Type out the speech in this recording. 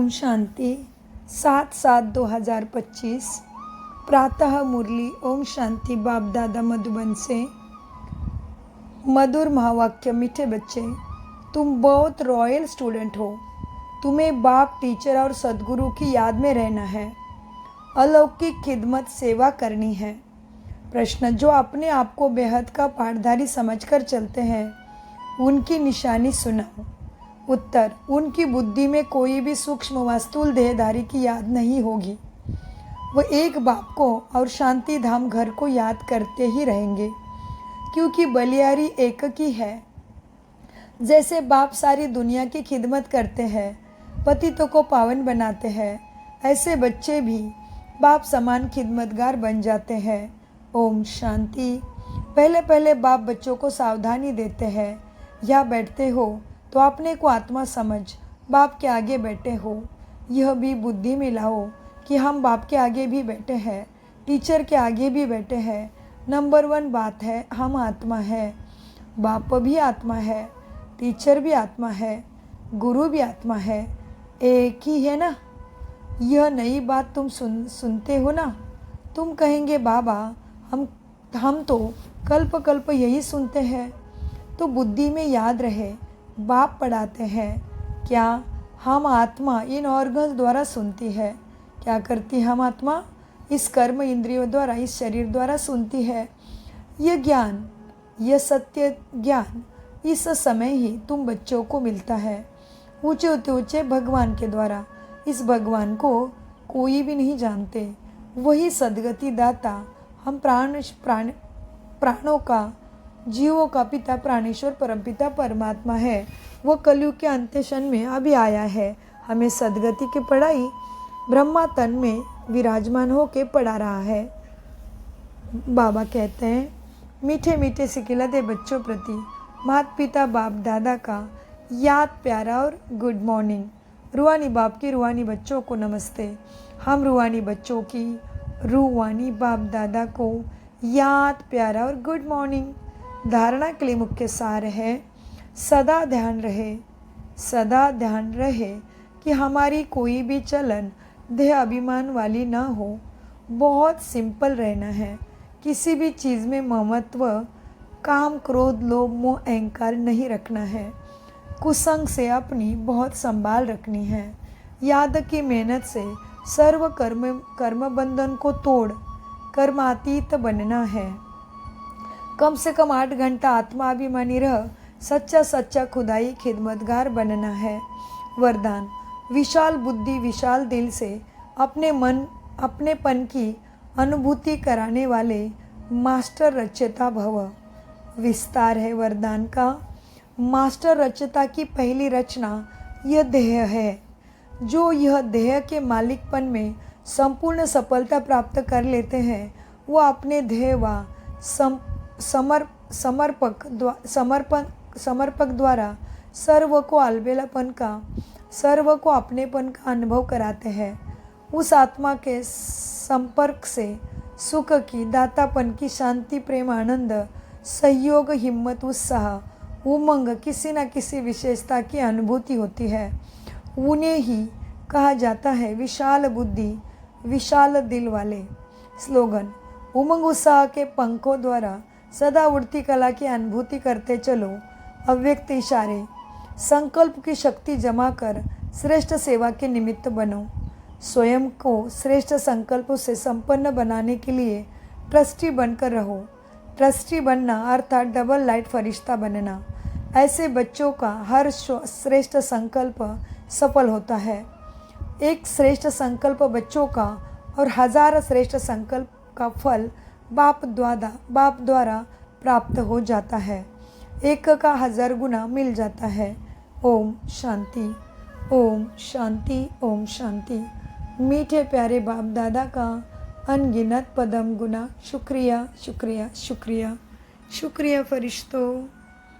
ओम शांति 7/7/2025 प्रातः मुरली ओम शांति बाप दादा मधुबन से। मधुर महावाक्य। मीठे बच्चे, तुम बहुत रॉयल स्टूडेंट हो। तुम्हें बाप, टीचर और सद्गुरु की याद में रहना है। अलौकिक खिदमत सेवा करनी है। प्रश्न, जो अपने आप को बेहद का पाठधारी समझकर चलते हैं उनकी निशानी सुनाओ। उत्तर, उनकी बुद्धि में कोई भी सूक्ष्म वस्तुल देहधारी की याद नहीं होगी। वो एक बाप को और शांति धाम घर को याद करते ही रहेंगे, क्योंकि बलियारी एक की है। जैसे बाप सारी दुनिया की खिदमत करते हैं, पतितों को पावन बनाते हैं, ऐसे बच्चे भी बाप समान खिदमतगार बन जाते हैं। ओम शांति। पहले पहले बाप बच्चों को सावधानी देते हैं, या बैठते हो तो अपने को आत्मा समझ बाप के आगे बैठे हो। यह भी बुद्धि में लाओ कि हम बाप के आगे भी बैठे हैं, टीचर के आगे भी बैठे हैं। नंबर 1 बात है, हम आत्मा है। बाप भी आत्मा है, टीचर भी आत्मा है, गुरु भी आत्मा है, एक ही है ना। यह नई बात तुम सुनते हो ना। तुम कहेंगे बाबा हम तो कल्प कल्प यही सुनते हैं। तो बुद्धि में याद रहे, बाप पढ़ाते हैं। क्या हम आत्मा इन ऑर्गन्स द्वारा सुनती है? क्या करती हम आत्मा? इस कर्म इंद्रियों द्वारा, इस शरीर द्वारा सुनती है। यह ज्ञान, यह सत्य ज्ञान इस समय ही तुम बच्चों को मिलता है, ऊंचे भगवान के द्वारा। इस भगवान को कोई भी नहीं जानते। वही सदगति दाता, हम प्राणों का, जीवों का पिता प्राणेश्वर परमपिता परमात्मा है। वो कलयुग के अंत्य क्षण में अभी आया है। हमें सदगति की पढ़ाई ब्रह्मा तन में विराजमान होके पढ़ा रहा है। बाबा कहते हैं, मीठे मीठे सिखिलते बच्चों प्रति माता पिता बाप दादा का याद प्यारा और गुड मॉर्निंग। रूहानी बाप की रूहानी बच्चों को नमस्ते। हम रूहानी बच्चों की रूहानी बाप दादा को याद प्यारा और गुड मॉर्निंग। धारणा के लिए मुख्य सार है, सदा ध्यान रहे कि हमारी कोई भी चलन देह अभिमान वाली ना हो। बहुत सिंपल रहना है। किसी भी चीज़ में ममत्व, काम, क्रोध, लोभ, मोह, अहंकार नहीं रखना है। कुसंग से अपनी बहुत संभाल रखनी है। याद की मेहनत से सर्व कर्म बंधन को तोड़ कर्मातीत बनना है। कम से कम 8 घंटा आत्माभिमानी रह सच्चा खुदाई खिदमतगार बनना है। वरदान, विशाल बुद्धि विशाल दिल से अपनेपन की अनुभूति कराने वाले मास्टर रचयिता भव। विस्तार है वरदान का। मास्टर रचयिता की पहली रचना यह देह है। जो यह देह के मालिकपन में संपूर्ण सफलता प्राप्त कर लेते हैं, वो अपने देह व समर्पक द्वारा सर्व को अलबेलापन का, सर्व को अपनेपन का अनुभव कराते हैं। उस आत्मा के संपर्क से सुख की, दातापन की, शांति, प्रेम, आनंद, सहयोग, हिम्मत, उत्साह, उमंग, किसी न किसी विशेषता की अनुभूति होती है। उन्हें ही कहा जाता है विशाल बुद्धि विशाल दिल वाले। स्लोगन, उमंग उत्साह के पंखों द्वारा सदा उड़ती कला की अनुभूति करते चलो। अव्यक्त इशारे, संकल्प की शक्ति जमा कर श्रेष्ठ सेवा के निमित्त बनो। स्वयं को श्रेष्ठ संकल्पों से संपन्न बनाने के लिए ट्रस्टी बनकर रहो। ट्रस्टी बनना अर्थात डबल लाइट फरिश्ता बनना। ऐसे बच्चों का हर श्रेष्ठ संकल्प सफल होता है। एक श्रेष्ठ संकल्प बच्चों का और 1000 श्रेष्ठ संकल्प का फल बाप द्वारा प्राप्त हो जाता है। एक का 1000 गुना मिल जाता है। ओम शांति, ओम शांति, ओम शांति। मीठे प्यारे बाप दादा का अनगिनत पदम गुना शुक्रिया शुक्रिया शुक्रिया शुक्रिया फरिश्तों।